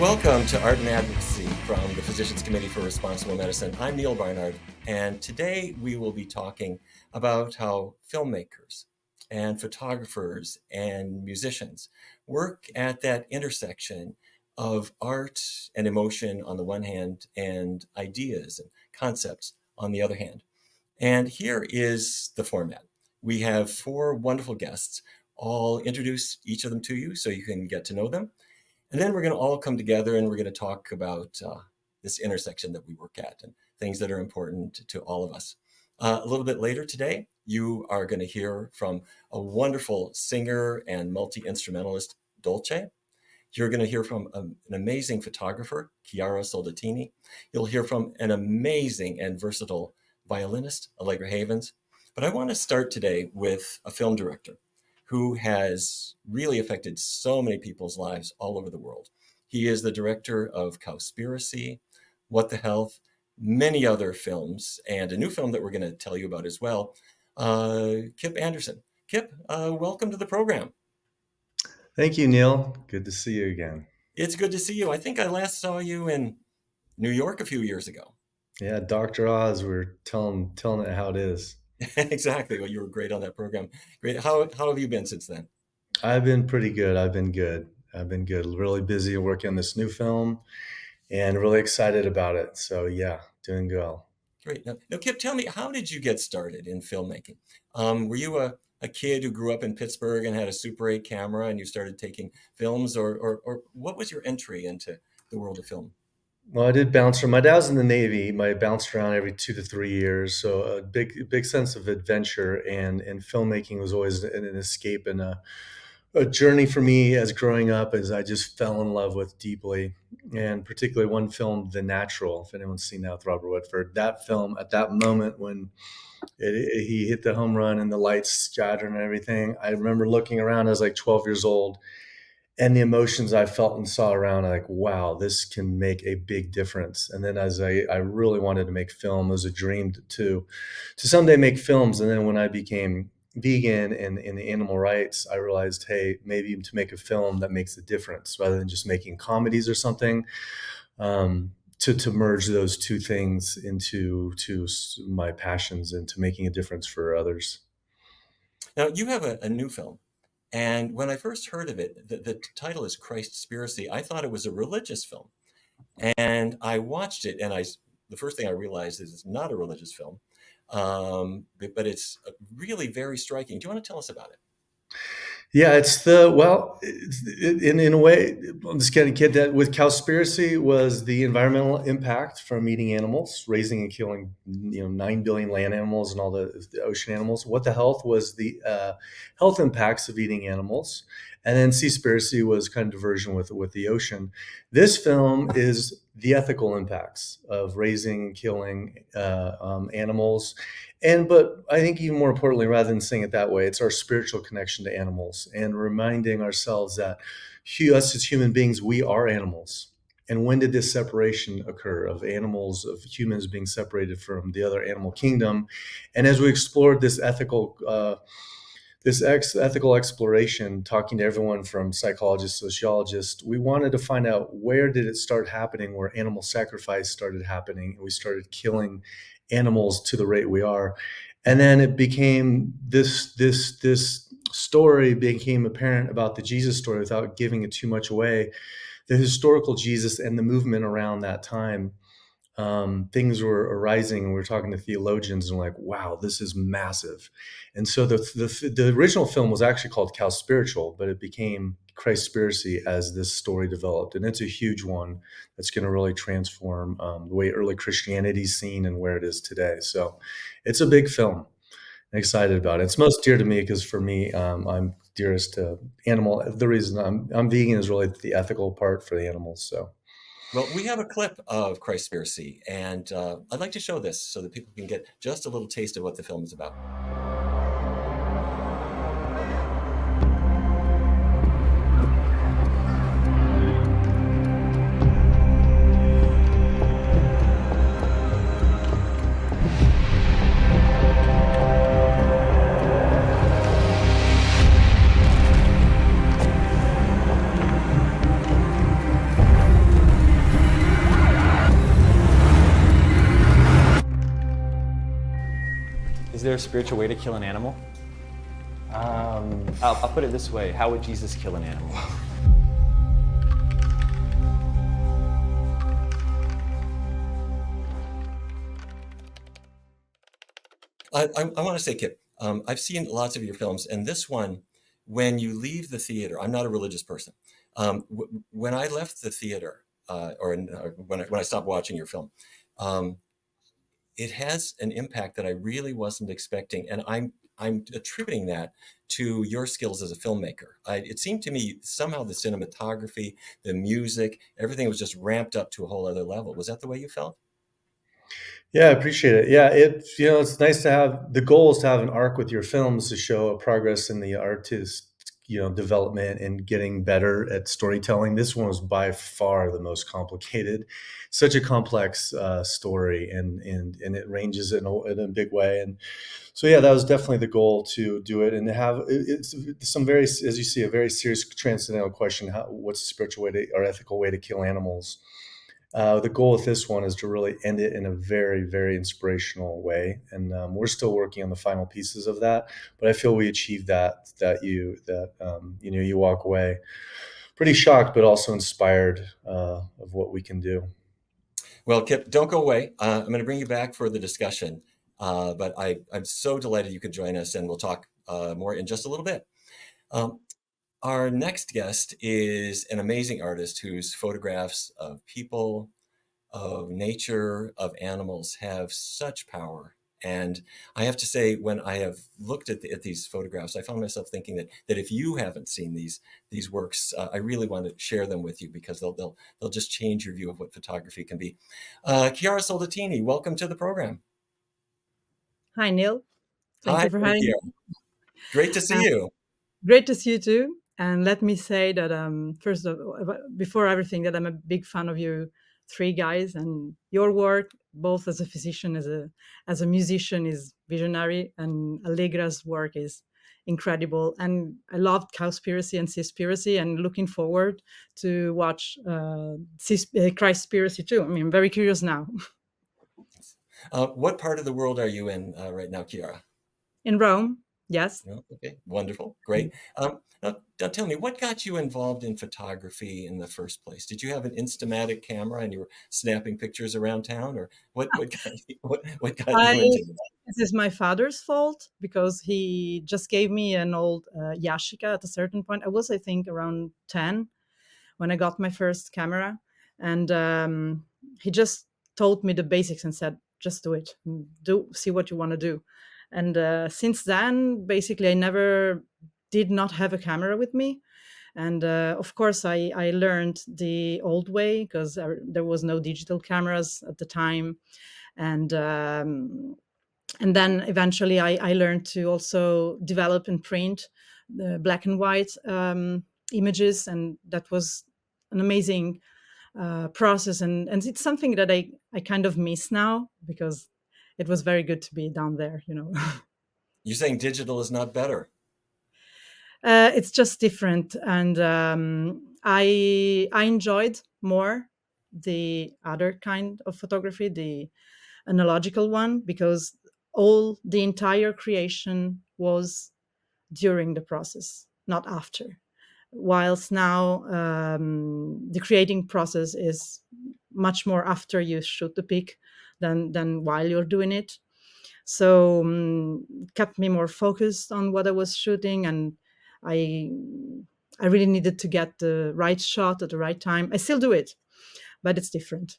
Welcome to Art and Advocacy from the Physicians Committee for Responsible Medicine. I'm Neal Barnard, and today we will be talking about how filmmakers and photographers and musicians work at that intersection of art and emotion on the one hand and ideas and concepts on the other hand. And here is the format. We have four wonderful guests. I'll introduce each of them to you so you can get to know them. And then we're going to all come together and we're going to talk about this intersection that we work at and things that are important to all of us. A little bit later today, you are going to hear from a wonderful singer and multi-instrumentalist, Dolche. You're going to hear from an amazing photographer, Chiara Soldatini. You'll hear from an amazing and versatile violinist, Allegra Havens. But I want to start today with a film director who has really affected so many people's lives all over the world. He is the director of Cowspiracy, What the Health, many other films, and a new film that we're going to tell you about as well, Kip Andersen. Kip, welcome to the program. Thank you, Neal. Good to see you again. It's good to see you. I think I last saw you in New York a few years ago. Yeah, Dr. Oz, we're telling it how it is. Exactly. Well, you were great on that program. Great. How have you been since then? I've been pretty good. I've been good. Really busy working on this new film and really excited about it. So yeah, doing well. Great. Now, Kip, tell me, how did you get started in filmmaking? Were you a kid who grew up in Pittsburgh and had a Super 8 camera and you started taking films, or what was your entry into the world of film? Well, I did bounce around. My dad was in the Navy. I bounced around every 2 to 3 years. So a big sense of adventure and filmmaking was always an escape and a journey for me as growing up, as I just fell in love with deeply, and particularly one film, The Natural, if anyone's seen that with Robert Redford. That film, at that moment when he hit the home run and the lights scattered and everything, I remember looking around. I was like 12 years old, and the emotions I felt and saw around, I'm like, wow, this can make a big difference. And then as I really wanted to make film, it was a dream to someday make films. And then when I became vegan and in the animal rights, I realized, hey, maybe to make a film that makes a difference rather than just making comedies or something, to merge those two things into my passions and to making a difference for others. Now, you have a new film. And when I first heard of it, the title is Christspiracy. I thought it was a religious film. And I watched it, and the first thing I realized is it's not a religious film, but it's really very striking. Do you want to tell us about it? Yeah, in a way, I'm just getting kid that with Cowspiracy was the environmental impact from eating animals, raising and killing 9 billion land animals and all the ocean animals. What the Health was the health impacts of eating animals, and then Seaspiracy was kind of diversion with the ocean. This film is the ethical impacts of raising and killing animals. But I think even more importantly, rather than saying it that way, it's our spiritual connection to animals and reminding ourselves that us as human beings, we are animals. And when did this separation occur of animals, of humans being separated from the other animal kingdom? And as we explored this ethical exploration, talking to everyone from psychologists, sociologists, we wanted to find out, where did it start happening, where animal sacrifice started happening, and we started killing animals to the rate we are. And then it became this story became apparent about the Jesus story, without giving it too much away. The historical Jesus and the movement around that time, things were arising, and we were talking to theologians, and like, wow, this is massive. And so the original film was actually called Cowspiritual, but it became Christspiracy as this story developed. And it's a huge one that's going to really transform the way early Christianity is seen and where it is today. So it's a big film. I'm excited about it. It's most dear to me because for me, I'm dearest to animal. The reason I'm vegan is really the ethical part for the animals. So. Well, we have a clip of Christspiracy, and I'd like to show this so that people can get just a little taste of what the film is about. there a spiritual way to kill an animal? I'll put it this way. How would Jesus kill an animal? I want to say, Kip, I've seen lots of your films, and this one, when you leave the theater, I'm not a religious person. When I left the theater, when I stopped watching your film, um, it has an impact that I really wasn't expecting, and I'm attributing that to your skills as a filmmaker. It seemed to me somehow the cinematography, the music, everything was just ramped up to a whole other level. Was that the way you felt? Yeah, I appreciate it. Yeah, it's nice to have the goal is to have an arc with your films to show a progress in the artist, development and getting better at storytelling. This one was by far the most complicated, such a complex story, and it ranges in a big way. And so, yeah, that was definitely the goal to do it and to have it's some very, as you see, a very serious transcendental question: what's the spiritual way to or ethical way to kill animals? The goal with this one is to really end it in a very, very inspirational way, and we're still working on the final pieces of that. But I feel we achieved that. You walk away pretty shocked, but also inspired of what we can do. Well, Kip, don't go away. I'm going to bring you back for the discussion. But I'm so delighted you could join us, and we'll talk more in just a little bit. Um, our next guest is an amazing artist whose photographs of people, of nature, of animals have such power. And I have to say, when I have looked at these photographs, I found myself thinking that if you haven't seen these works, I really want to share them with you because they'll just change your view of what photography can be. Chiara Soldatini, welcome to the program. Hi, Neil. Thank Hi, you for having me. Chiara. Great to see you. Great to see you too. And let me say that first of all, before everything, that I'm a big fan of you three guys, and your work, both as a physician, as a musician, is visionary, and Allegra's work is incredible. And I loved Cowspiracy and Seaspiracy, and looking forward to watch Christspiracy too. I mean, I'm very curious now. What part of the world are you in right now, Chiara? In Rome, yes. No? Okay, wonderful, great. Now tell me, what got you involved in photography in the first place? Did you have an Instamatic camera and you were snapping pictures around town, or what got I you into This is my father's fault because he just gave me an old Yashica at a certain point. I was, I think, around 10 when I got my first camera. And he just told me the basics and said, just do it, see what you want to do. And since then, basically, I never did not have a camera with me. And of course, I learned the old way because there was no digital cameras at the time. And then eventually I learned to also develop and print the black and white images, and that was an amazing process, and it's something that I kind of miss now because it was very good to be down there, you know. You saying digital is not better? It's just different, and I enjoyed more the other kind of photography, the analogical one, because the entire creation was during the process, not after. Whilst now the creating process is much more after you shoot the pic than while you're doing it. So kept me more focused on what I was shooting, and I I really needed to get the right shot at the right time. I still do it, but it's different.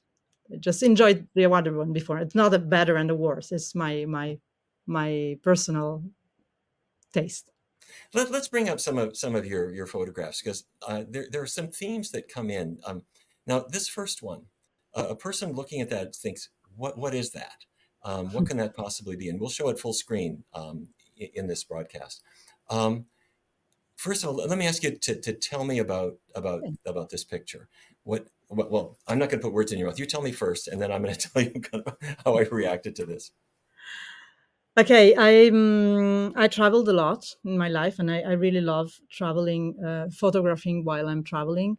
I just enjoyed the other one before. It's not a better and a worse. It's my personal taste. Let's bring up some of your photographs because there are some themes that come in. Now, this first one, a person looking at that thinks, what is that? What can that possibly be? And we'll show it full screen in this broadcast. Um, First of all, let me ask you to tell me about this picture. Well, I'm not going to put words in your mouth. You tell me first, and then I'm going to tell you kind of how I reacted to this. Okay, I traveled a lot in my life, and I really love traveling, photographing while I'm traveling.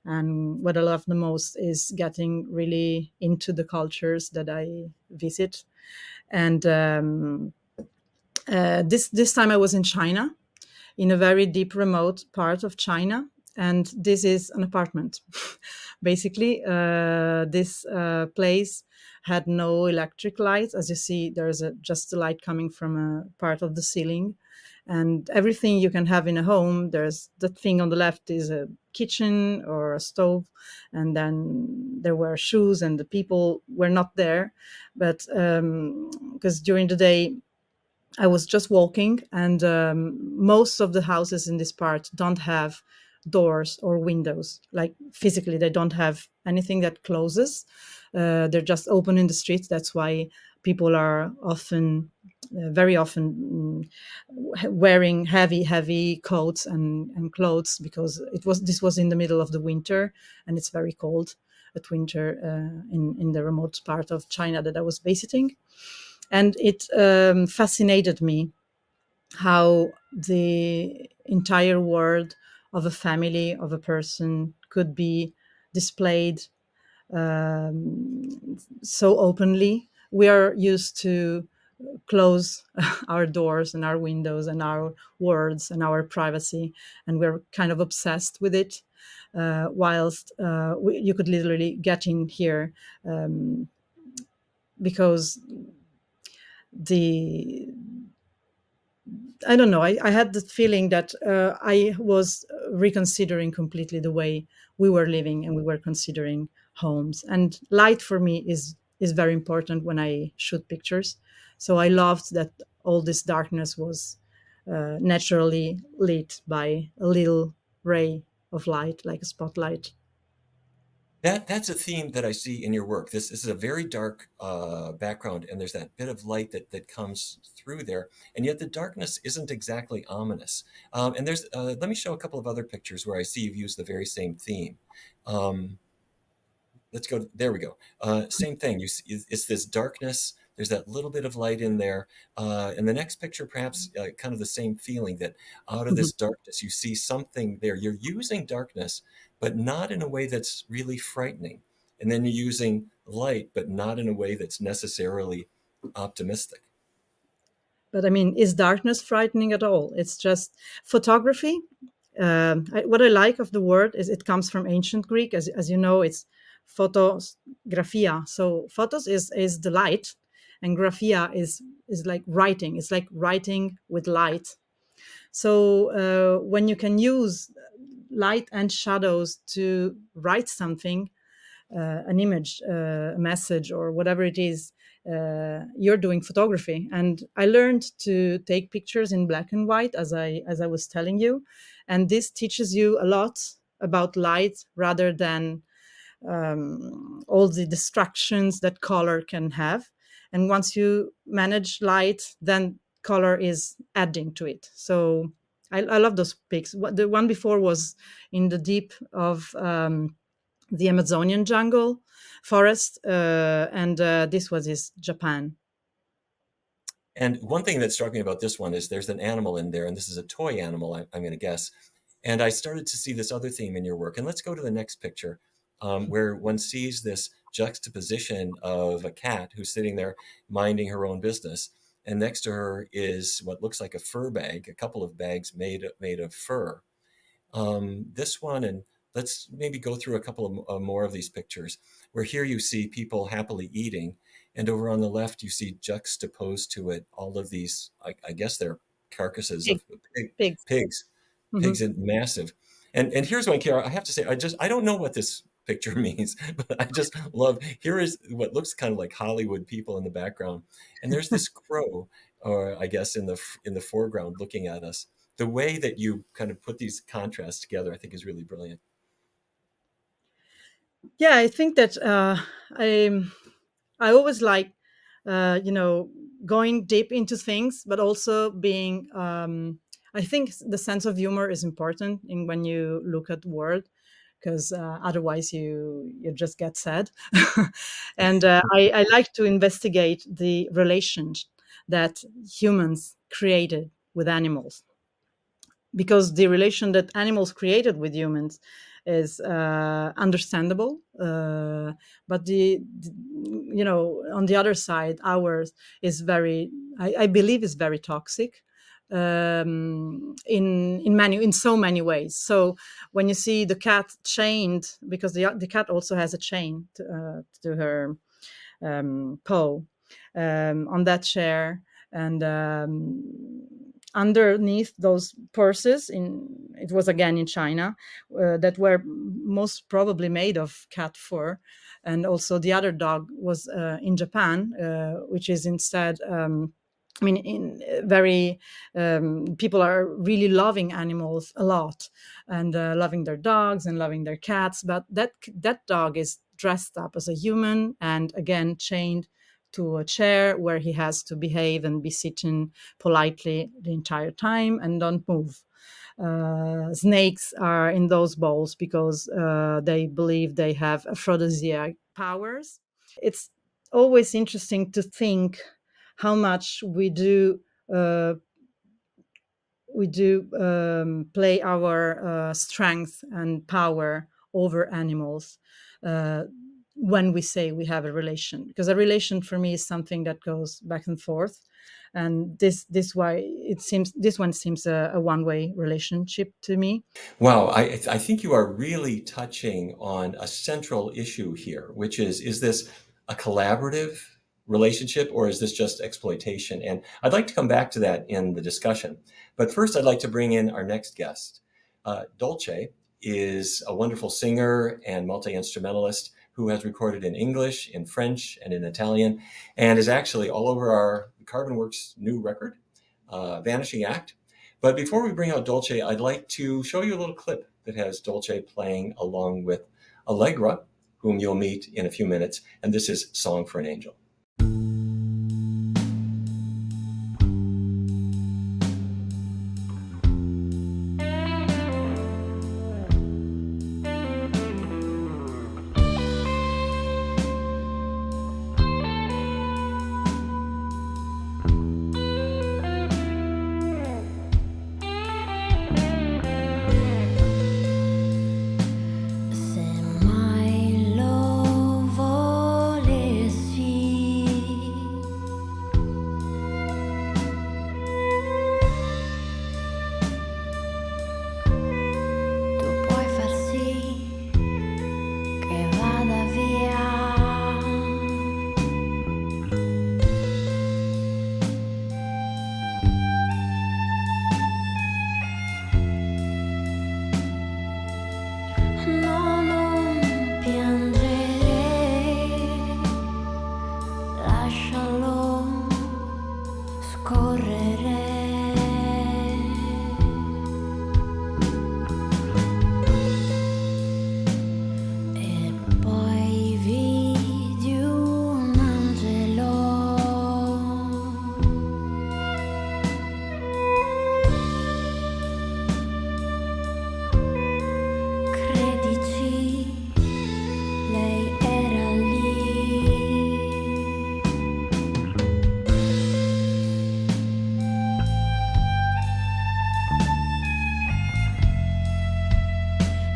And what I love the most is getting really into the cultures that I visit. And This time I was in China, in a very deep, remote part of China, and this is an apartment. Basically, this place had no electric lights. As you see, there's just a light coming from a part of the ceiling, and everything you can have in a home. There's the thing on the left is a kitchen or a stove, and then there were shoes, and the people were not there, but because during the day I was just walking, and most of the houses in this part don't have doors or windows. Like physically, they don't have anything that closes. They're just open in the streets. That's why people are often, very often, wearing heavy coats and clothes, because this was in the middle of the winter, and it's very cold at winter in the remote part of China that I was visiting. And it fascinated me how the entire world of a family, of a person, could be displayed so openly. We are used to close our doors and our windows and our words and our privacy, and we're kind of obsessed with it. Whilst you could literally get in here because the I don't know. I had the feeling that I was reconsidering completely the way we were living, and we were considering homes. And light for me is very important when I shoot pictures. So I loved that all this darkness was naturally lit by a little ray of light, like a spotlight. That's a theme that I see in your work. This is a very dark background, and there's that bit of light that comes through there, and yet the darkness isn't exactly ominous. And there's let me show a couple of other pictures where I see you've used the very same theme. Um, let's go. There we go. Same thing. You see, it's this darkness. There's that little bit of light in there. And the next picture, perhaps kind of the same feeling that out of Mhm. this darkness, you see something there. You're using darkness, but not in a way that's really frightening. And then you're using light, but not in a way that's necessarily optimistic. But I mean, is darkness frightening at all? It's just photography. What I like of the word is it comes from ancient Greek. As you know, it's photos, graphia. So photos is the light, and graphia is like writing. It's like writing with light. So when you can use light and shadows to write something, an image, a message, or whatever it is, you're doing photography. And I learned to take pictures in black and white, as I was telling you, and this teaches you a lot about light rather than all the distractions that color can have. And once you manage light, then color is adding to it. So I love those pics. The one before was in the deep of the Amazonian jungle forest, and this was is Japan. And one thing that struck me about this one is there's an animal in there, and this is a toy animal, I'm going to guess. And I started to see this other theme in your work. And let's go to the next picture, where one sees this juxtaposition of a cat who's sitting there minding her own business. And next to her is what looks like a fur bag, a couple of bags made of fur. This one, and let's maybe go through a couple of more of these pictures, where here you see people happily eating, and over on the left you see juxtaposed to it all of these, I guess they're carcasses Pig, of pig, pigs. pigs, Mhm. pigs and massive. And here's one, Kiara, I have to say, I don't know what this picture means, but I just love, here is what looks kind of like Hollywood people in the background, and there's this crow, or I guess in the foreground looking at us. The way that you kind of put these contrasts together, I think, is really brilliant. Yeah, I think that I always like going deep into things, but also being. I think the sense of humor is important in when you look at word, because otherwise you just get sad. And I like to investigate the relations that humans created with animals. because the relation that animals created with humans is understandable, but on the other side, ours is very, I believe, is very toxic, in so many ways. So when you see the cat chained, because the cat also has a chain to her paw on that chair, and underneath those purses, it was again in China, that were most probably made of cat fur, and also the other dog was in Japan, which is instead. People are really loving animals a lot, and loving their dogs and loving their cats. But that dog is dressed up as a human, and again chained to a chair where he has to behave and be sitting politely the entire time and don't move. Snakes are in those bowls because they believe they have aphrodisiac powers. It's always interesting to think how much we do play our strength and power over animals when we say we have a relation, because a relation for me is something that goes back and forth, and this one seems a one-way relationship to me. Wow, I think you are really touching on a central issue here, which is this a collaborative relationship, or is this just exploitation? And I'd like to come back to that in the discussion. But first, I'd like to bring in our next guest. Dolche is a wonderful singer and multi-instrumentalist who has recorded in English, in French, and in Italian, and is actually all over our Carbon Works new record, Vanishing Act. But before we bring out Dolche, I'd like to show you a little clip that has Dolche playing along with Allegra, whom you'll meet in a few minutes. And this is Song for an Angel.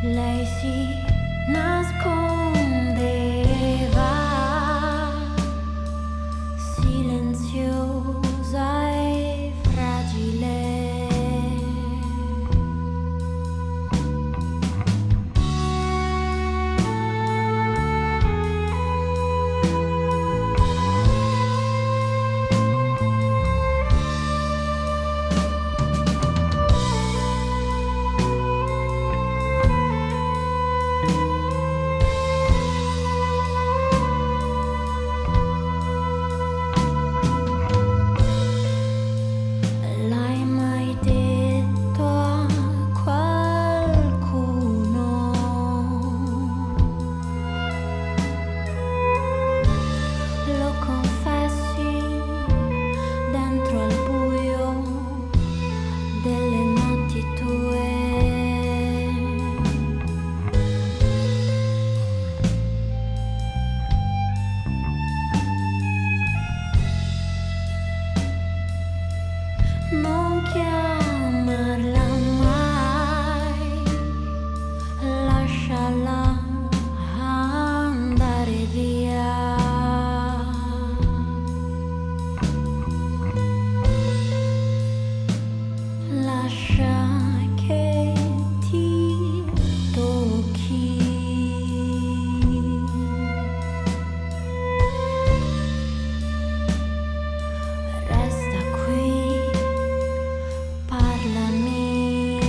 Lei si nascondeva, silenziosa e fragile. che ti tocchi. Resta qui, parlami.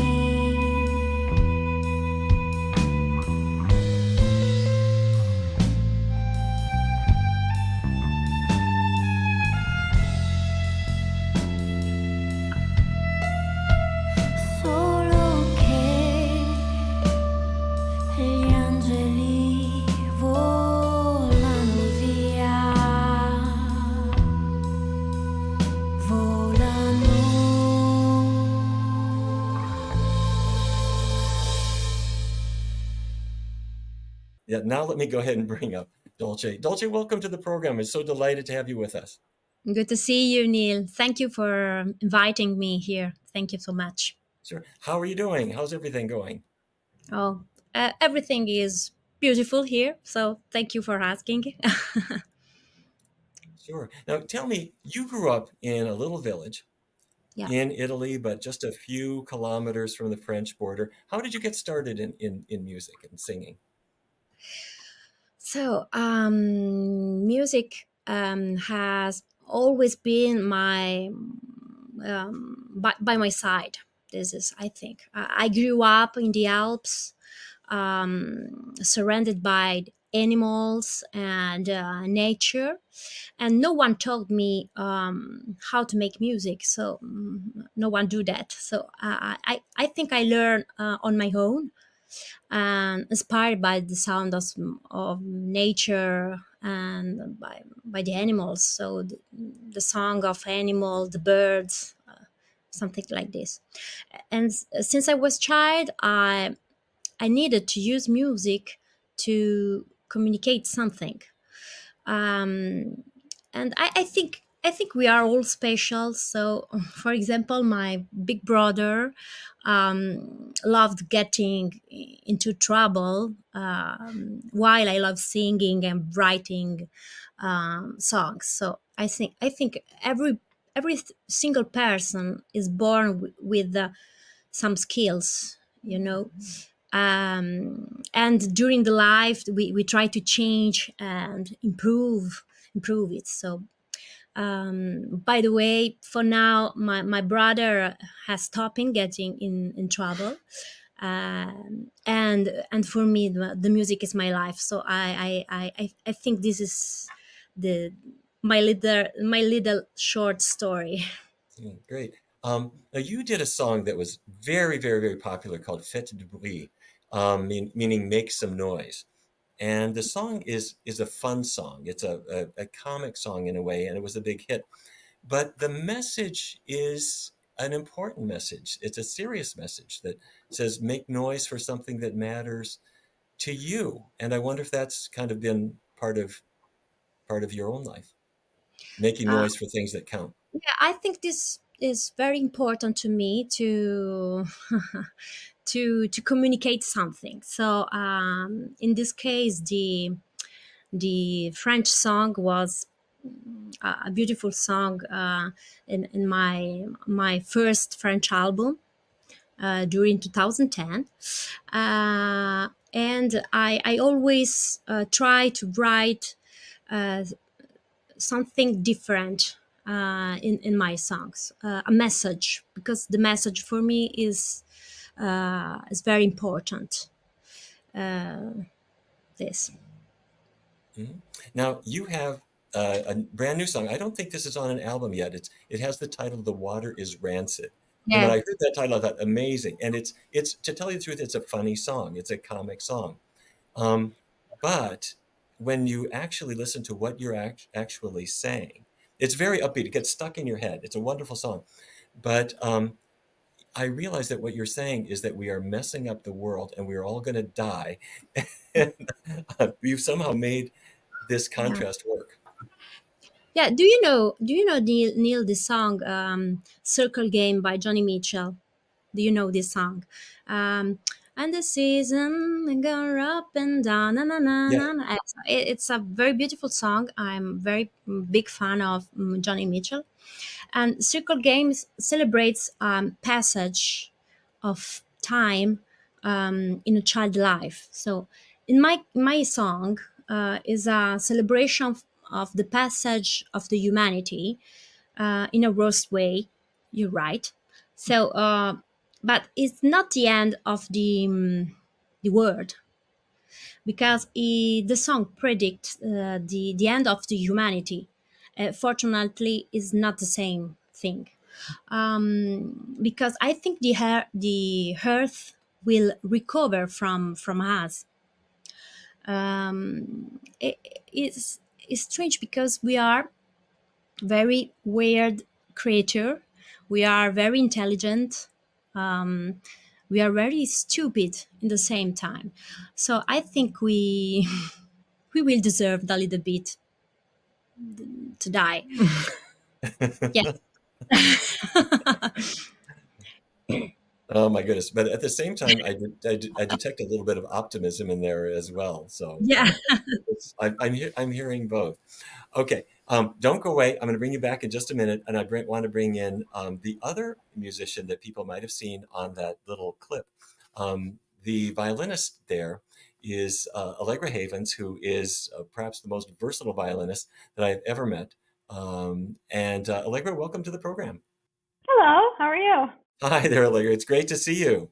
Solo che gli angeli volano via, volano. Yeah, now let me go ahead and bring up Dolche. Dolche, welcome to the program. I'm so delighted to have you with us. Good to see you, Neil. Thank you for inviting me here. Thank you so much. Sure. How are you doing? How's everything going? Oh, everything is beautiful here, so thank you for asking. Sure. Now tell me, you grew up in a little village Yeah. in Italy, but just a few kilometers from the French border. How did you get started in music and singing? So, music has always been my by my side. This is, I think, I grew up in the Alps, surrounded by animals and nature, and no one taught me how to make music. So no one do that. So I think I learned on my own, inspired by the sound of nature and by the animals. So the song of animals, the birds, something like this. And since I was child, I needed to use music to communicate something. Um, and I think we are all special. So, for example, my big brother loved getting into trouble, while I love singing and writing songs. So I think every single person is born with some skills, you know. And during the life, we try to change and improve it. So, by the way, for now, my brother has stopped in getting in trouble, and for me, the music is my life. So I think this is the my little short story. Great. Now you did a song that was very, very, very popular called Fête du Bruit, meaning make some noise. And the song is a fun song. It's a comic song in a way, and it was a big hit. But the message is an important message. It's a serious message that says make noise for something that matters to you. And I wonder if that's kind of been part of your own life, making Uh, noise for things that count. yeah, I think this is very important to me to to communicate something. So, in this case, the French song was a beautiful song in my first French album during 2010, and I always try to write uh, something different in my songs, a message, because the message for me is very important. This. Mhm. Now you have a brand new song. I don't think this is on an album yet. It has the title "The Water Is Rancid," and when Yeah. I heard that title, I thought amazing. And it's to tell you the truth, it's a funny song. It's a comic song. Um, but when you actually listen to what you're actually saying, it's very upbeat. It gets stuck in your head. It's a wonderful song. But I realize that what you're saying is that we are messing up the world and we're all going to die. And you've somehow made this Yeah. contrast work. Yeah. Do you know Neil the song "Circle Game" by Johnny Mitchell? Do you know this song? And the season go up and down. Na, na, na, Yeah. na, na. It's a very beautiful song. I'm very big fan of Johnny Mitchell. And circle games celebrates passage of time in a child life. So in my song is a celebration of the passage of the humanity in a roast way. You're right. So, but it's not the end of the world, because the song predicts the end of the humanity. Fortunately, is not the same thing, because I think the earth will recover from us. It, it's strange because we are very weird creature. We are very intelligent. Um, we are very stupid in the same time. So I think we we will deserve a little bit to die. Yes. Oh my goodness! But at the same time, I detect a little bit of optimism in there as well. So Yeah. I'm hearing both. Okay, don't go away. I'm going to bring you back in just a minute, and want to bring in the other musician that people might have seen on that little clip. The violinist there is Allegra Havens, who is perhaps the most versatile violinist that I've ever met. And Allegra, welcome to the program. Hello, how are you? Hi there, Allegra. It's great to see you.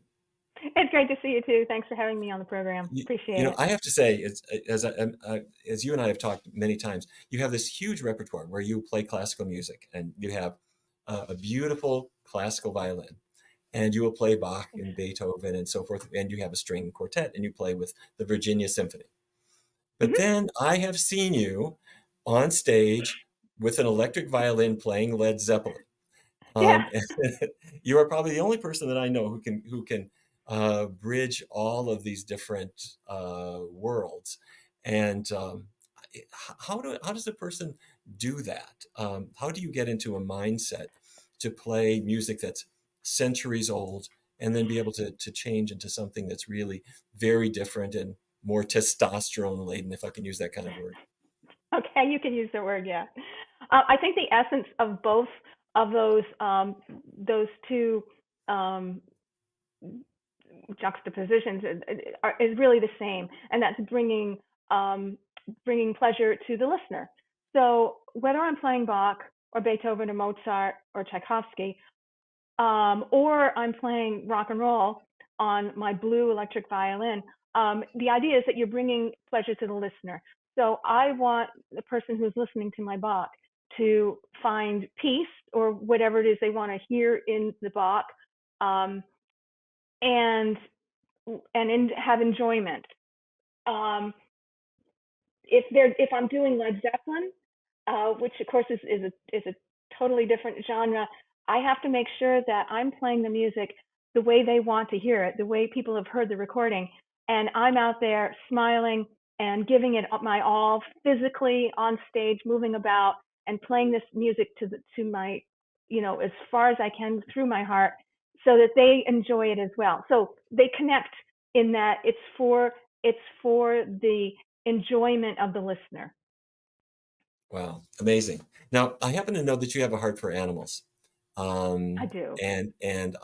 It's great to see you too. Thanks for having me on the program. Appreciate it. I have to say, as you and I have talked many times, you have this huge repertoire where you play classical music, and you have a beautiful classical violin, and you will play Bach and Beethoven and so forth, and you have a string quartet, and you play with the Virginia Symphony. But Mhm. then I have seen you on stage with an electric violin playing Led Zeppelin. Yeah. And you are probably the only person that I know who can bridge all of these different worlds. And how does a person do that? How do you get into a mindset to play music that's centuries old and then be able to change into something that's really very different and more testosterone laden, if I can use that kind of word? Okay, you can use the word, yeah. I think the essence of both of those two um, juxtapositions is really the same, and that's bringing pleasure to the listener. So whether I'm playing Bach or Beethoven or Mozart or Tchaikovsky, or I'm playing rock and roll on my blue electric violin, the idea is that you're bringing pleasure to the listener. So I want the person who's listening to my Bach to find peace or whatever it is they want to hear in the Bach, um, and have enjoyment. Um, if I'm doing Led Zeppelin, which of course is a totally different genre, I have to make sure that I'm playing the music the way they want to hear it, the way people have heard the recording, and I'm out there smiling and giving it my all, physically on stage, moving about and playing this music to my, as far as I can through my heart, so that they enjoy it as well. So they connect in that it's for the enjoyment of the listener. Wow, amazing. Now, I happen to know that you have a heart for animals. I do. And and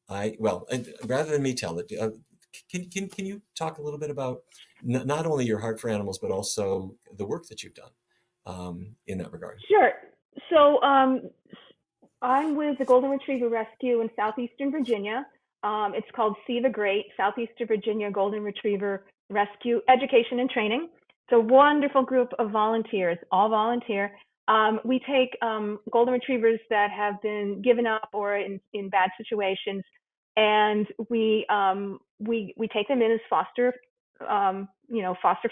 rather than me tell it, can you talk a little bit about not only your heart for animals, but also the work that you've done in that regard? Sure. So I'm with the Golden Retriever Rescue in Southeastern Virginia. It's called See the Great, Southeastern Virginia Golden Retriever Rescue Education and Training. It's a wonderful group of volunteers, all volunteer. We take golden retrievers that have been given up or in bad situations, and we take them in as foster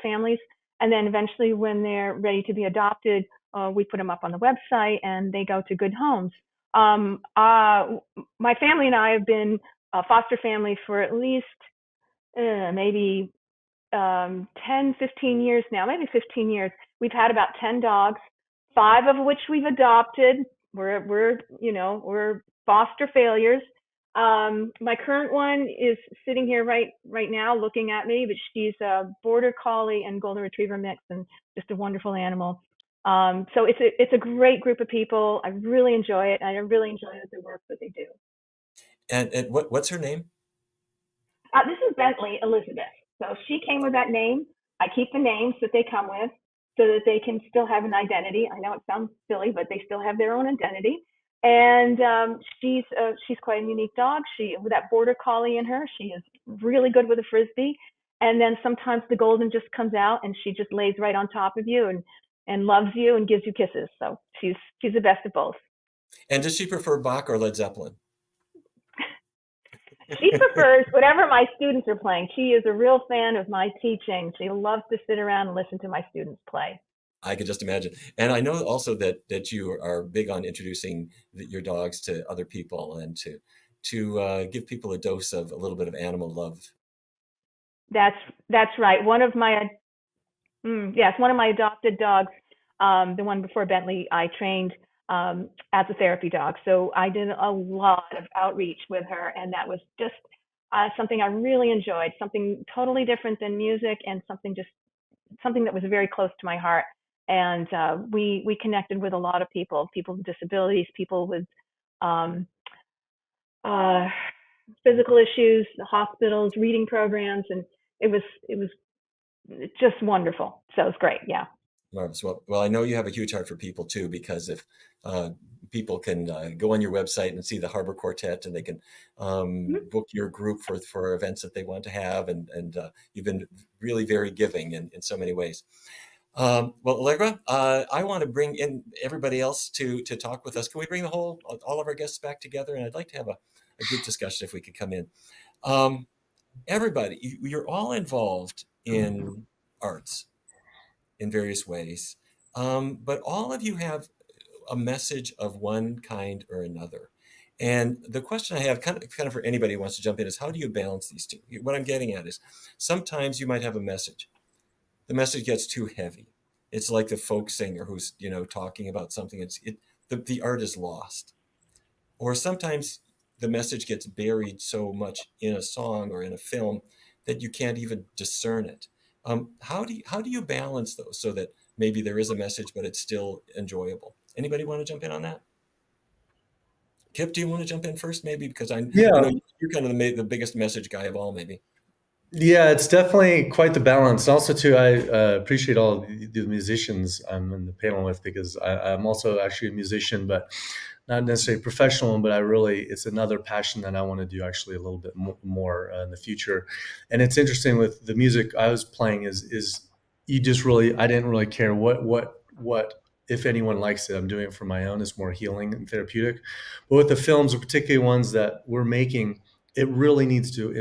families, and then eventually when they're ready to be adopted, we put them up on the website and they go to good homes. My family and I have been a foster family for at least maybe 10, 15 years now, maybe 15 years. We've had about 10 dogs, 5 of which we've adopted. We're foster failures. My current one is sitting here right now looking at me, but she's a border collie and golden retriever mix and just a wonderful animal. So it's a great group of people. I really enjoy it. And I really enjoy the work that they do. And what's her name? This is Bentley Elizabeth. So she came with that name. I keep the names that they come with so that they can still have an identity. I know it sounds silly, but they still have their own identity. And she's quite a unique dog. She, with that border collie in her, she is really good with a frisbee. And then sometimes the golden just comes out and she just lays right on top of you and loves you and gives you kisses. So she's the best of both. And does she prefer Bach or Led Zeppelin? She prefers whatever my students are playing. She is a real fan of my teaching. She loves to sit around and listen to my students play. I could just imagine. And I know also that you are big on introducing your dogs to other people and to give people a dose of a little bit of animal love. That's right. One of my adopted dogs, the one before Bentley, I trained as a therapy dog. So I did a lot of outreach with her, and that was just something I really enjoyed. Something totally different than music, and something that was very close to my heart. And we connected with a lot of people with disabilities, people with physical issues, hospitals, reading programs, and it was just wonderful. So it was great. Yeah. Marvelous. Well, I know you have a huge heart for people too, because if people can go on your website and see the Harbor Quartet, and they can book your group for events that they want to have, and you've been really very giving in so many ways. Well, Allegra, I want to bring in everybody else to talk with us. Can we bring all of our guests back together? And I'd like to have a group discussion if we could come in. Everybody, you're all involved in arts in various ways, but all of you have a message of one kind or another. And the question I have, kind of for anybody who wants to jump in, is how do you balance these two? What I'm getting at is sometimes you might have a message. The message gets too heavy. It's like the folk singer who's talking about something. The art is lost. Or sometimes the message gets buried so much in a song or in a film that you can't even discern it. How do you balance those so that maybe there is a message but it's still enjoyable? Anybody want to jump in on that? Kip, do you want to jump in first, maybe, because I know you're kind of the biggest message guy of all, maybe. Yeah, it's definitely quite the balance. Also, too, I appreciate all the musicians I'm in the panel with, because I'm also actually a musician, but not necessarily professional. But it's another passion that I want to do actually a little bit more in the future. And it's interesting with the music I was playing is I didn't really care what if anyone likes it. I'm doing it for my own. It's more healing and therapeutic. But with the films, particularly ones that we're making, it really needs to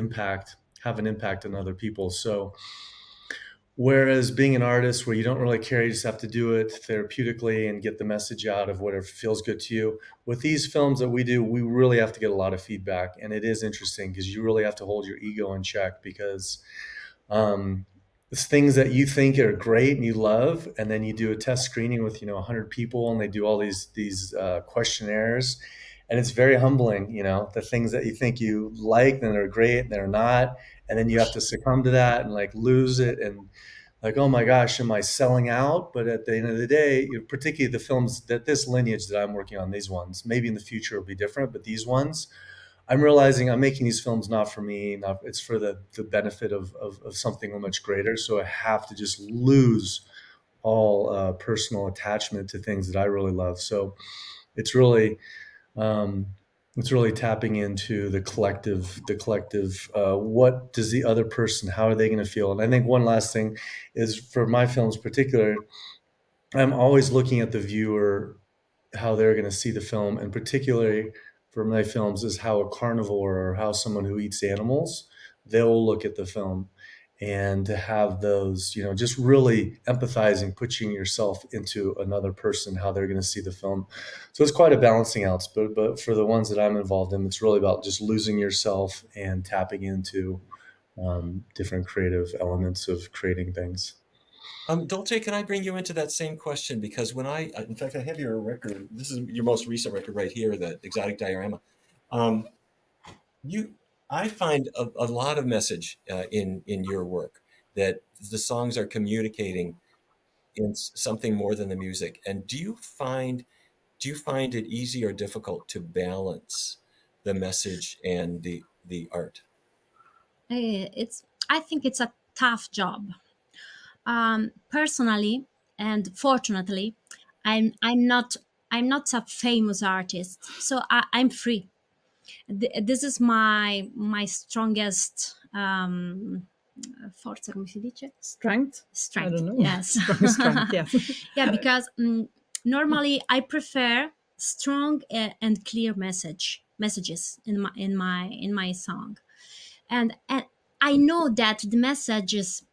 have an impact on other people. So whereas being an artist where you don't really care, you just have to do it therapeutically and get the message out of whatever feels good to you. With these films that we do, we really have to get a lot of feedback. And it is interesting because you really have to hold your ego in check, because it's things that you think are great and you love, and then you do a test screening with 100 people, and they do all these questionnaires, and it's very humbling. The things that you think you like and are great and they're not, and then you have to succumb to that and like lose it, and like, oh my gosh, am I selling out? But at the end of the day, particularly the films that this lineage that I'm working on, these ones, maybe in the future will be different, but these ones, I'm realizing I'm making these films not for me, it's for the benefit of something much greater. So I have to just lose all personal attachment to things that I really love. So it's really tapping into the collective. What does the other person? How are they going to feel? And I think one last thing is, for my films in particular, I'm always looking at the viewer, how they're going to see the film, and particularly for my films is how a carnivore or how someone who eats animals, they'll look at the film. And to have those, just really empathizing, putting yourself into another person, how they're going to see the film. So it's quite a balancing out. But for the ones that I'm involved in, it's really about just losing yourself and tapping into different creative elements of creating things. Dolche, can I bring you into that same question? Because in fact, I have your record. This is your most recent record right here, the Exotic Diorama. I find a lot of message in your work, that the songs are communicating in something more than the music. And do you find it easy or difficult to balance the message and the art? I think it's a tough job. Personally, and fortunately, I'm not a famous artist, so I'm free. This is my strongest forza, come si dice? Strength? I Strength. don't know. Yes. Strong strength, yes. Yeah, because normally I prefer strong and clear messages in my song, and I know that the messages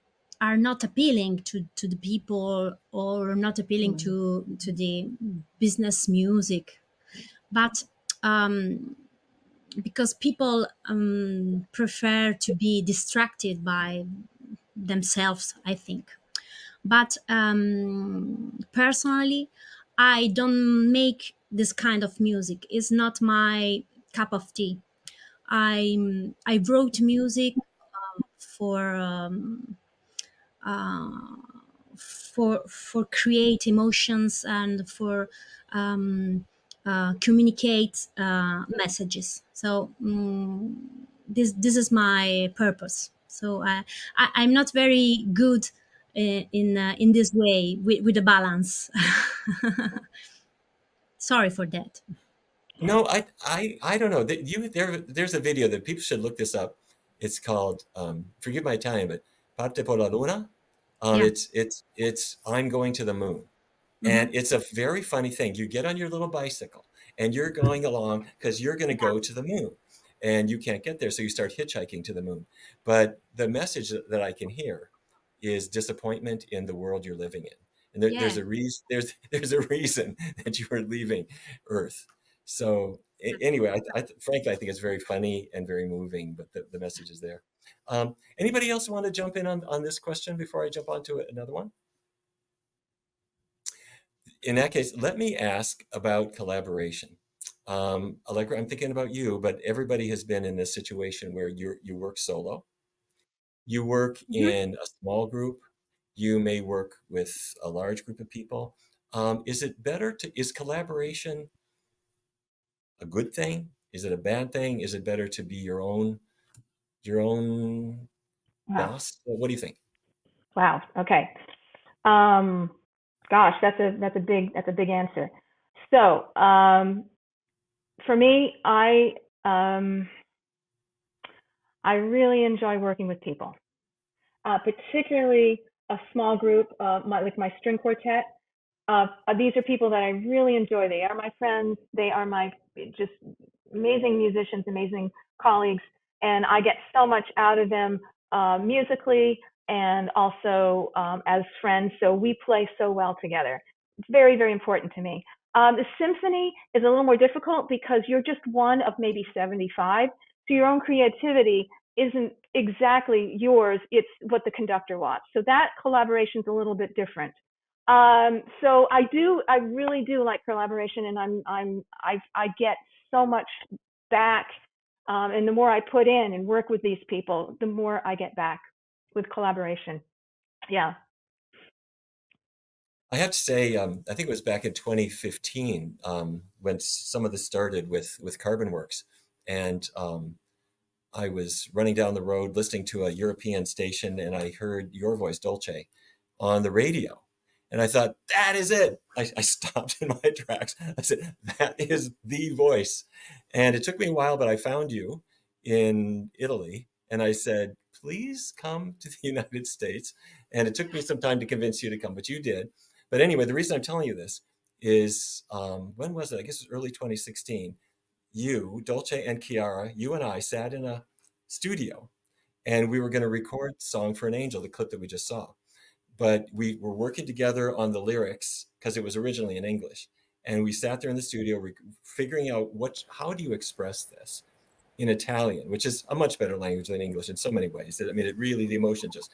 are not appealing to the people, or not appealing to the business music, but because people prefer to be distracted by themselves, I think. But personally, I don't make this kind of music. It's not my cup of tea. I wrote music for uh, for create emotions, and for communicate messages. So this is my purpose. So I'm not very good in this way with the balance. Sorry for that. No, I don't know. There's a video that people should look this up. It's called forgive my Italian, but Parte por la Luna. Yeah. It's I'm going to the moon. Mhm. And it's a very funny thing. You get on your little bicycle and you're going along because you're going to go to the moon and you can't get there. So you start hitchhiking to the moon. But the message that I can hear is disappointment in the world you're living in. And there's Yeah. a reason, there's a reason that you are leaving Earth. So anyway, frankly, I think it's very funny and very moving, but the message is there. Anybody else want to jump in on this question before I jump on to another one? In that case, let me ask about collaboration. Allegra, I'm thinking about you, but everybody has been in this situation where you work solo, you work Mhm. in a small group, you may work with a large group of people. Is collaboration a good thing? Is it a bad thing? Is it better to be your own Wow. boss? What do you think? Wow. Okay. Um, gosh, that's a big answer. So, for me, I really enjoy working with people, particularly a small group, like my string quartet. These are people that I really enjoy. They are my friends. They are my just amazing musicians, amazing colleagues, and I get so much out of them musically and also as friends. So we play so well together. It's very, very important to me. The symphony is a little more difficult because you're just one of maybe 75. So your own creativity isn't exactly yours. It's what the conductor wants. So that collaboration is a little bit different. So I really do like collaboration, and I get so much back. And the more I put in and work with these people, the more I get back with collaboration. Yeah. I have to say, I think it was back in 2015 when some of this started with Carbon Works, and I was running down the road listening to a European station, and I heard your voice, Dolce, on the radio. And I thought, that is it. I stopped in my tracks. I said, that is the voice. And it took me a while, but I found you in Italy. And I said, please come to the United States. And it took me some time to convince you to come, but you did. But anyway, the reason I'm telling you this is when was it? I guess it was early 2016. You, Dolce and Kiara, you and I sat in a studio and we were going to record Song for an Angel, the clip that we just saw. But we were working together on the lyrics because it was originally in English. And we sat there in the studio figuring out how do you express this in Italian, which is a much better language than English in so many ways. I mean, the emotion just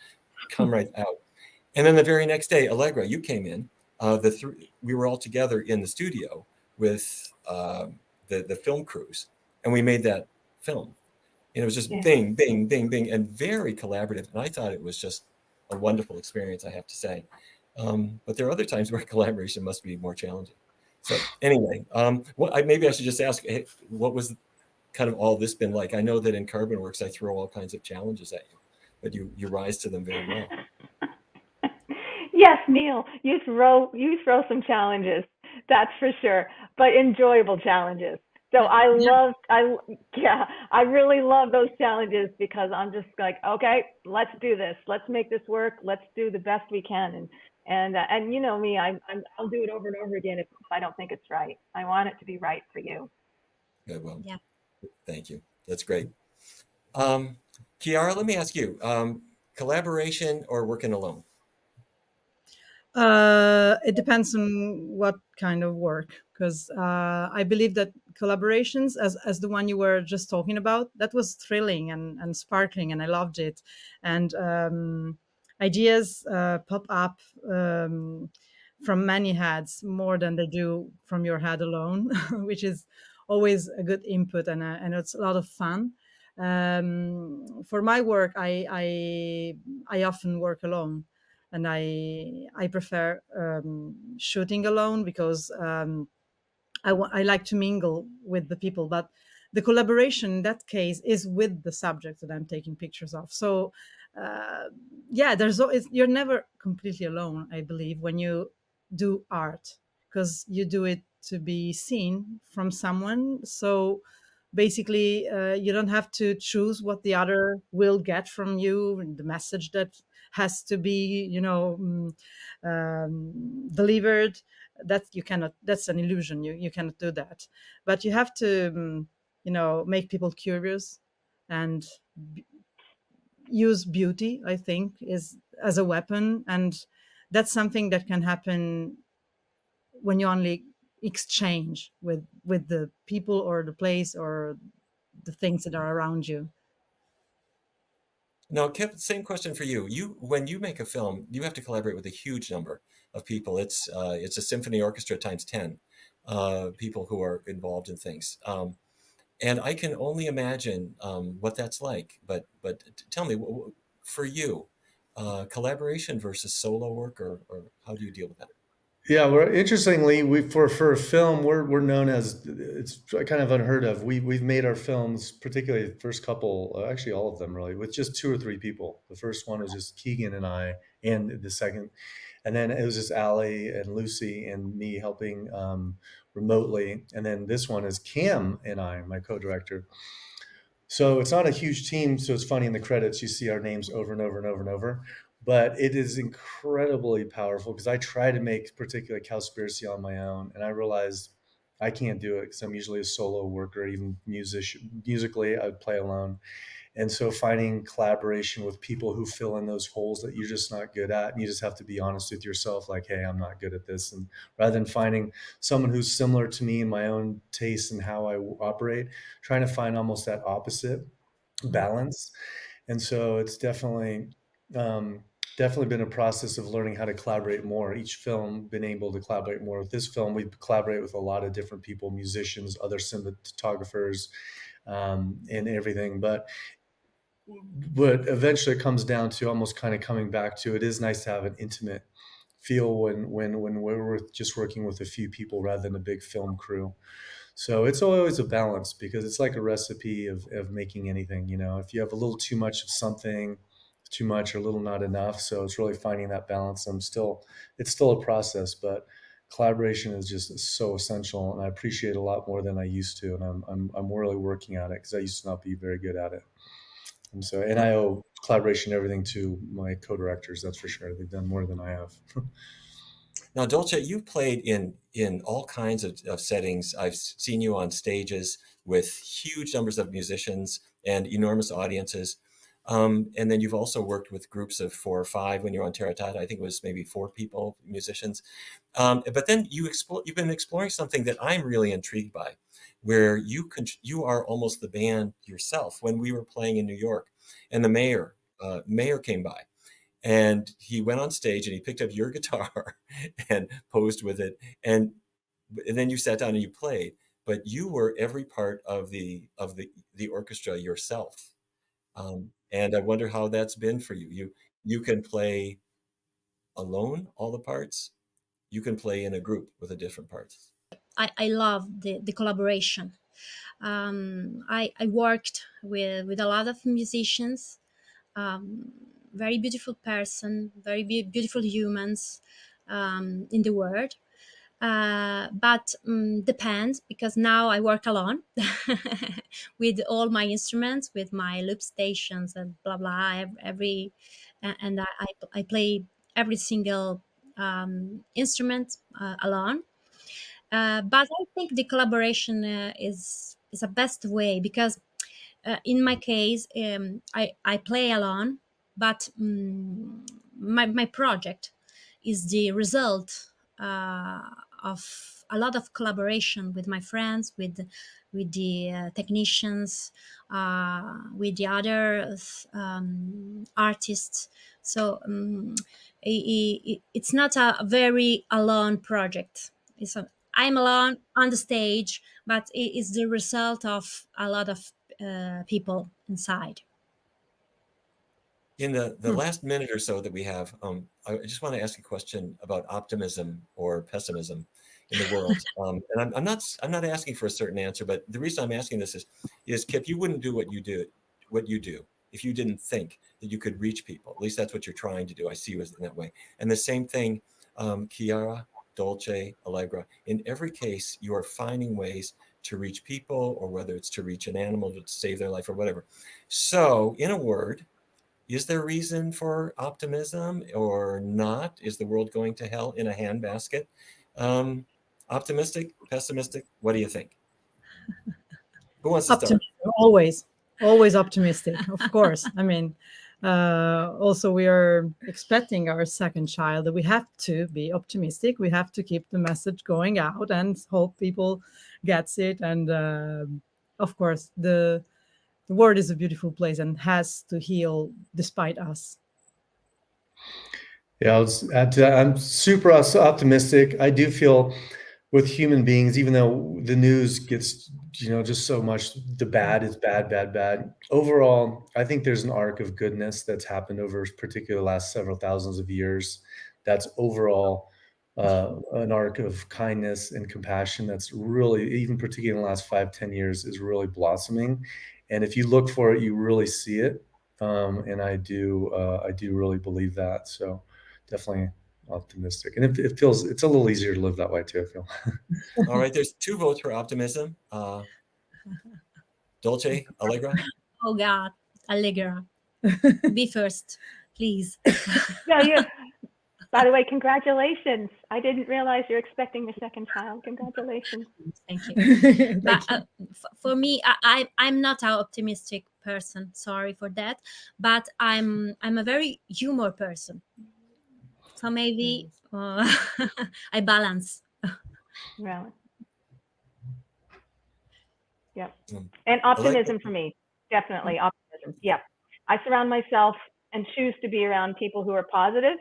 come right out. And then the very next day, Allegra, you came in. We were all together in the studio with the film crews, and we made that film. And it was just Yeah. bing, bing, bing, bing, and very collaborative. And I thought it was just a wonderful experience, I have to say. But there are other times where collaboration must be more challenging. So anyway, maybe I should just ask, hey, what was kind of all this been like? I know that in Carbon Works, I throw all kinds of challenges at you, but you rise to them very well. Yes, Neal, you throw some challenges, that's for sure, but enjoyable challenges. So yeah, I really love those challenges because I'm just like, okay, let's do this. Let's make this work. Let's do the best we can. And you know me, I'll do it over and over again if I don't think it's right. I want it to be right for you. Good, well, Yeah. thank you. That's great. Kiara, let me ask you, collaboration or working alone? It depends on what kind of work, because I believe that collaborations, as the one you were just talking about, that was thrilling and sparkling, and I loved it. And ideas pop up from many heads more than they do from your head alone, which is always a good input, and it's a lot of fun. For my work, I often work alone, and I prefer shooting alone because I like to mingle with the people, but the collaboration in that case is with the subject that I'm taking pictures of. So yeah, you're never completely alone, I believe, when you do art, because you do it to be seen from someone. So basically, you don't have to choose what the other will get from you, and the message that has to be, delivered. That you cannot, that's an illusion. You cannot do that, but you have to make people curious, and use beauty, I think, is as a weapon. And that's something that can happen when you only exchange with the people or the place or the things that are around you. Now, Kip, same question for you. When you make a film, you have to collaborate with a huge number of people. It's a symphony orchestra times 10 people who are involved in things. And I can only imagine what that's like. But tell me, for you, collaboration versus solo work, or how do you deal with that? Yeah, we're interestingly, we for a film, we're known as, it's kind of unheard of. We've made our films, particularly the first couple, actually all of them really, with just two or three people. The first one was just Keegan and I, and the second, and then it was just Allie and Lucy and me helping remotely, and then this one is Cam and I, my co-director. So it's not a huge team. So it's funny, in the credits, you see our names over and over and over and over. But it is incredibly powerful because I try to make particularly Cowspiracy on my own, and I realized I can't do it because I'm usually a solo worker. Even musically, I would play alone. And so finding collaboration with people who fill in those holes that you're just not good at, and you just have to be honest with yourself, like, hey, I'm not good at this. And rather than finding someone who's similar to me in my own taste and how I operate, trying to find almost that opposite balance. And so it's um, definitely been a process of learning how to collaborate more. Each film, been able to collaborate more. With this film, we collaborate with a lot of different people, musicians, other cinematographers, and everything. But eventually it comes down to almost kind of coming back to, it is nice to have an intimate feel when we're just working with a few people rather than a big film crew. So it's always a balance, because it's like a recipe of making anything. If you have a little too much of something, too much, or a little not enough. So it's really finding that balance. It's still a process, but collaboration is just so essential, and I appreciate it a lot more than I used to. And I'm really working at it because I used to not be very good at it. And I owe collaboration everything to my co-directors. That's for sure. They've done more than I have. Now, Dolce, you've played in all kinds of settings. I've seen you on stages with huge numbers of musicians and enormous audiences. And then you've also worked with groups of 4 or 5 when you're on Terra Tata. I think it was maybe 4 people, musicians. But then you've been exploring something that I'm really intrigued by, where you are almost the band yourself. When we were playing in New York, and the mayor came by, and he went on stage and he picked up your guitar and posed with it, and then you sat down and you played, but you were every part of the orchestra yourself. And I wonder how that's been for you. You can play alone all the parts. You can play in a group with the different parts. I love the collaboration. I worked with a lot of musicians, very beautiful person, very beautiful humans in the world. But depends, because now I work alone with all my instruments, with my loop stations and blah blah. And I play every single instrument alone. But I think the collaboration is a best way, because in my case, I play alone, but my project is the result of a lot of collaboration with my friends, with the technicians, with the other artists. So it's not a very alone project. I'm alone on the stage, but it is the result of a lot of people inside. In the last minute or so that we have, I just want to ask a question about optimism or pessimism in the world. And I'm not asking for a certain answer, but the reason I'm asking this is Kip, you wouldn't do what you do if you didn't think that you could reach people. At least that's what you're trying to do. I see you as in that way. And the same thing, Kiara, Dolche, Allegra. In every case, you are finding ways to reach people, or whether it's to reach an animal to save their life or whatever. So, in a word, is there reason for optimism or not? Is the world going to hell in a handbasket? Optimistic, pessimistic? What do you think? Who wants to start? Always optimistic, of course. I mean, also we are expecting our second child. We have to be optimistic. We have to keep the message going out and hope people gets it. And of course, the world is a beautiful place and has to heal despite us. Yeah, I'll just add to that. I'm super optimistic. I do feel with human beings, even though the news gets, just so much, the bad is bad, bad, bad. Overall, I think there's an arc of goodness that's happened over particularly the last several thousands of years. That's overall an arc of kindness and compassion that's really, even particularly in the last 5-10 years, is really blossoming. And if you look for it, you really see it. And I do really believe that. So definitely optimistic. And it feels, it's a little easier to live that way too, I feel. All right, there's 2 votes for optimism. Dolche, Allegra? Oh God, Allegra, be first, please. Yeah, by the way, congratulations. I didn't realize you're expecting a second child. Congratulations. Thank you. But for me, I'm not an optimistic person. Sorry for that. But I'm a very humor person. So maybe I balance. Really. Yep. And optimism Allegra? for me, definitely optimism. Yep. I surround myself and choose to be around people who are positive.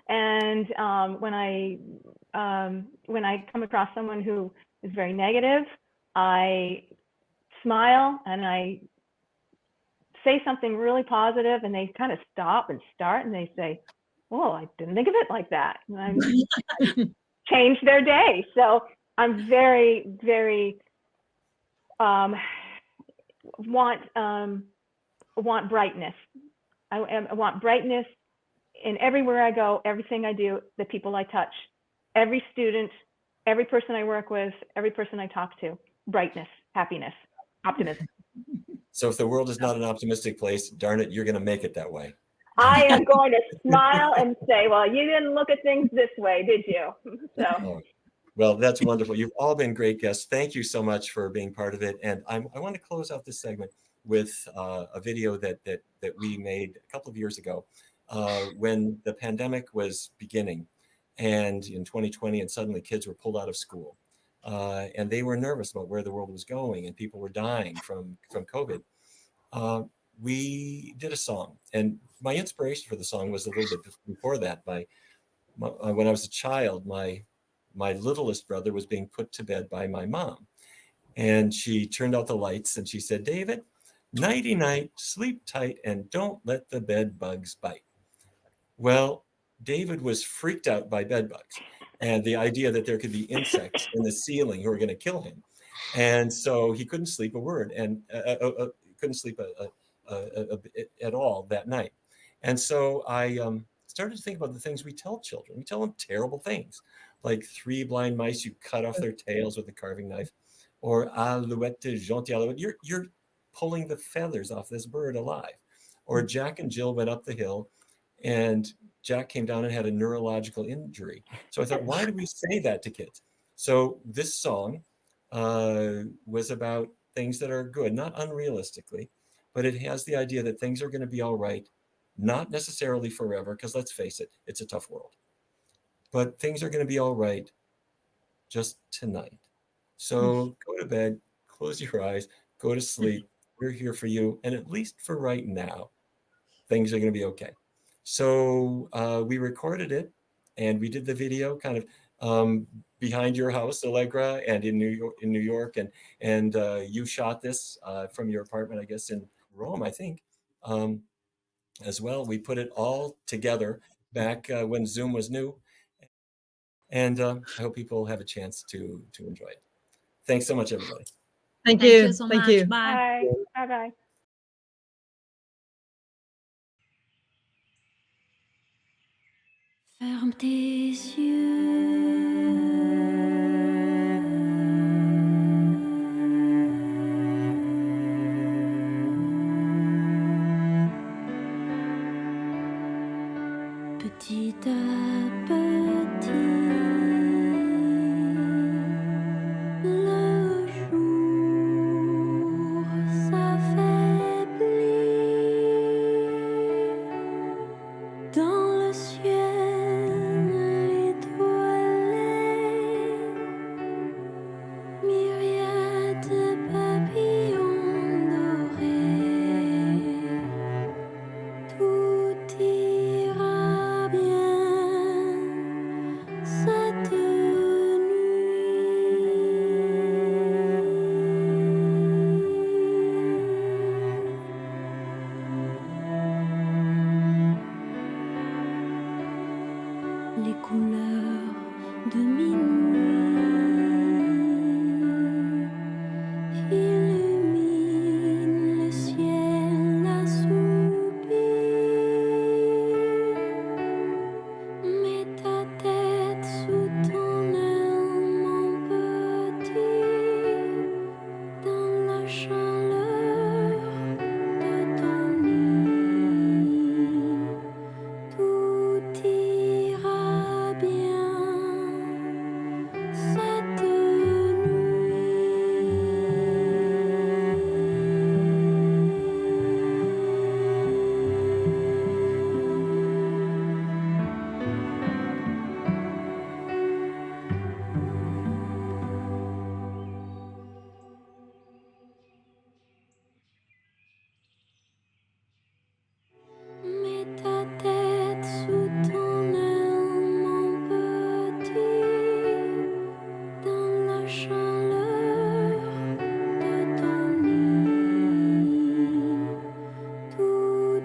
And when I come across someone who is very negative, I smile and I say something really positive, and they kind of stop and start, and they say, "Oh, I didn't think of it like that." And I change their day. So I'm very, very want brightness. I want brightness in everywhere I go, everything I do, the people I touch, every student, every person I work with, every person I talk to. Brightness, happiness, optimism. So if the world is not an optimistic place, darn it, you're going to make it that way. I am going to smile and say, well, you didn't look at things this way, did you? So. Oh, well, that's wonderful. You've all been great guests. Thank you so much for being part of it. And I want to close out this segment with a video that we made a couple of years ago when the pandemic was beginning, and in 2020, and suddenly kids were pulled out of school. And they were nervous about where the world was going, and people were dying from COVID. We did a song, and my inspiration for the song was a little bit before that. When I was a child, my littlest brother was being put to bed by my mom, and she turned out the lights and she said, "David, nighty night, sleep tight, and don't let the bed bugs bite." Well, David was freaked out by bedbugs and the idea that there could be insects in the ceiling who were going to kill him. And so he couldn't sleep a word and couldn't sleep at all that night. And so I started to think about the things we tell children. We tell them terrible things, like 3 blind mice, you cut off their tails with a carving knife, or alouette, gentil alouette, you're pulling the feathers off this bird alive. Or Jack and Jill went up the hill and Jack came down and had a neurological injury. So I thought, why do we say that to kids? So this song was about things that are good, not unrealistically, but it has the idea that things are going to be all right, not necessarily forever, because let's face it, it's a tough world. But things are going to be all right just tonight. So go to bed, close your eyes, go to sleep. We're here for you. And at least for right now, things are going to be okay. So we recorded it and we did the video kind of behind your house, Allegra, and in New York. And you shot this from your apartment, I guess, in Rome, I think, as well. We put it all together back when Zoom was new. And I hope people have a chance to enjoy it. Thanks so much, everybody. Thank Thank you. you so Thank much. you. Bye. Bye. Bye-bye. Ferme tes yeux. Petit à petit, le jour s'affaiblit dans le ciel étoilé, myriades de papillons dorés. Tout ira bien cette nuit. Les couleurs de minuit illuminent le ciel assoupi. Mets ta tête sous ton aile, mon petit, dans la chaleur de ton nid. Tout ira bien cette Mets ta tête sous ton aile, mon petit, dans la chaleur de ton nid. Tout